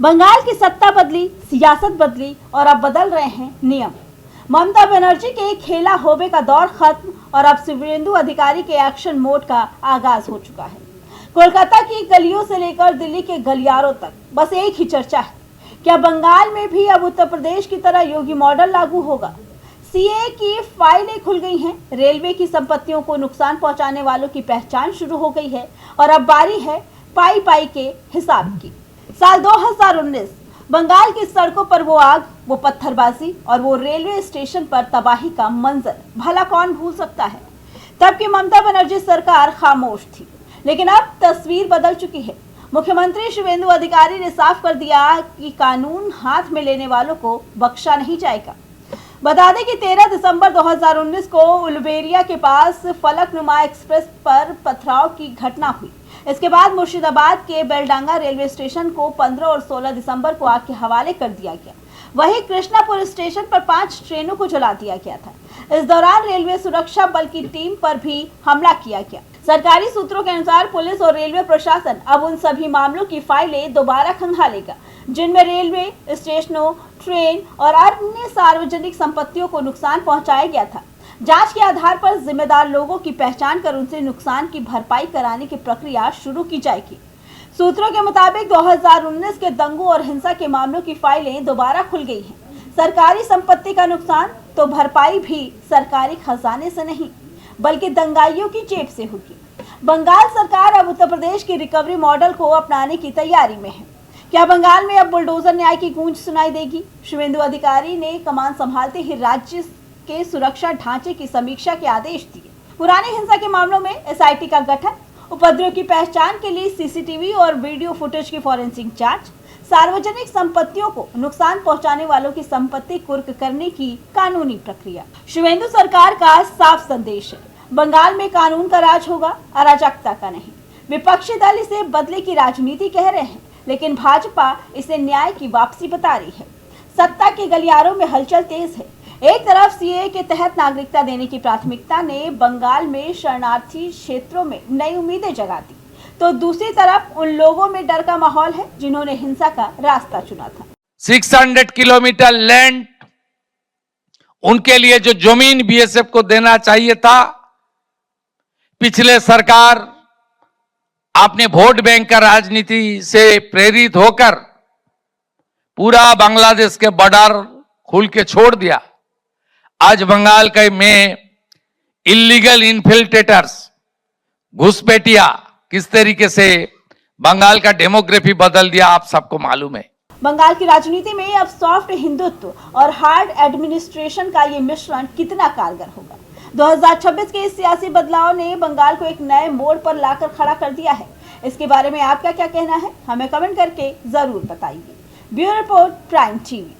बंगाल की सत्ता बदली, सियासत बदली और अब बदल रहे हैं नियम। ममता बनर्जी के खेला होबे का दौर खत्म और अब शुवेंदु अधिकारी के एक्शन मोड का आगाज हो चुका है। कोलकाता की गलियों से लेकर दिल्ली के गलियारों तक बस एक ही चर्चा है, क्या बंगाल में भी अब उत्तर प्रदेश की तरह योगी मॉडल लागू होगा? सीए की फाइलें खुल गई हैं, रेलवे की संपत्तियों को नुकसान पहुंचाने वालों की पहचान शुरू हो गई है और अब बारी है पाई पाई के हिसाब की। साल 2019 बंगाल की सड़कों पर वो आग, वो पत्थरबाजी और वो रेलवे स्टेशन पर तबाही का मंजर भला कौन भूल सकता है। तब की ममता बनर्जी सरकार खामोश थी, लेकिन अब तस्वीर बदल चुकी है। मुख्यमंत्री शुवेंदु अधिकारी ने साफ कर दिया कि कानून हाथ में लेने वालों को बख्शा नहीं जाएगा। बता दें कि 13 दिसंबर 2019 को उलुबेरिया के पास फलकनुमा एक्सप्रेस पर पथराव की घटना हुई। इसके बाद मुर्शिदाबाद के बेलडांगा रेलवे स्टेशन को 15 और 16 दिसंबर को आग के हवाले कर दिया गया। वहीं कृष्णापुर स्टेशन पर 5 ट्रेनों को जला दिया गया था। इस दौरान रेलवे सुरक्षा बल की टीम पर भी हमला किया गया। सरकारी सूत्रों के अनुसार पुलिस और रेलवे प्रशासन अब उन सभी मामलों की फाइलें दोबारा खंगालेगा जिनमें रेलवे स्टेशनों, ट्रेन और अन्य सार्वजनिक संपत्तियों को नुकसान पहुंचाया गया था। जांच के आधार पर जिम्मेदार लोगों की पहचान कर उनसे नुकसान की भरपाई कराने की प्रक्रिया शुरू की जाएगी। सूत्रों के मुताबिक 2019 के दंगों और हिंसा के मामलों की फाइलें दोबारा खुल गई हैं। सरकारी संपत्ति का नुकसान तो भरपाई भी सरकारी खजाने से नहीं बल्कि दंगाइयों की जेब से होगी। बंगाल सरकार अब उत्तर प्रदेश की रिकवरी मॉडल को अपनाने की तैयारी में है। क्या बंगाल में अब बुलडोजर न्याय की गूंज सुनाई देगी? शुवेंदु अधिकारी ने कमान संभालते ही राज्य के सुरक्षा ढांचे की समीक्षा के आदेश दिए। पुरानी हिंसा के मामलों में एसआईटी का गठन, उपद्रव की पहचान के लिए सीसीटीवी और वीडियो फुटेज की फॉरेंसिक जांच, सार्वजनिक संपत्तियों को नुकसान पहुंचाने वालों की संपत्ति कुर्क करने की कानूनी प्रक्रिया। शुवेंदु सरकार का साफ संदेश है, बंगाल में कानून का राज होगा, अराजकता का नहीं। विपक्षी दल इसे बदले की राजनीति कह रहे हैं, लेकिन भाजपा इसे न्याय की वापसी बता रही है। सत्ता के गलियारों में हलचल तेज है। एक तरफ सीए के तहत नागरिकता देने की प्राथमिकता ने बंगाल में शरणार्थी क्षेत्रों में नई उम्मीदें जगा दी, तो दूसरी तरफ उन लोगों में डर का माहौल है जिन्होंने हिंसा का रास्ता चुना था। 600 किलोमीटर लैंड, उनके लिए जो जमीन बीएसएफ को देना चाहिए था, पिछले सरकार आपने वोट बैंक का राजनीति से प्रेरित होकर पूरा बांग्लादेश के बॉर्डर खुल के छोड़ दिया। आज बंगाल के में इलीगल इन्फिल्ट्रेटर्स, घुसपैठिया किस तरीके से बंगाल का डेमोग्राफी बदल दिया आप सबको मालूम है। बंगाल की राजनीति में अब सॉफ्ट हिंदुत्व और हार्ड एडमिनिस्ट्रेशन का ये मिश्रण कितना कारगर होगा? 2026 के इस सियासी बदलाव ने बंगाल को एक नए मोड़ पर लाकर खड़ा कर दिया है। इसके बारे में आपका क्या कहना है? हमें कमेंट करके जरूर बताइए। Bureau report, prime TV.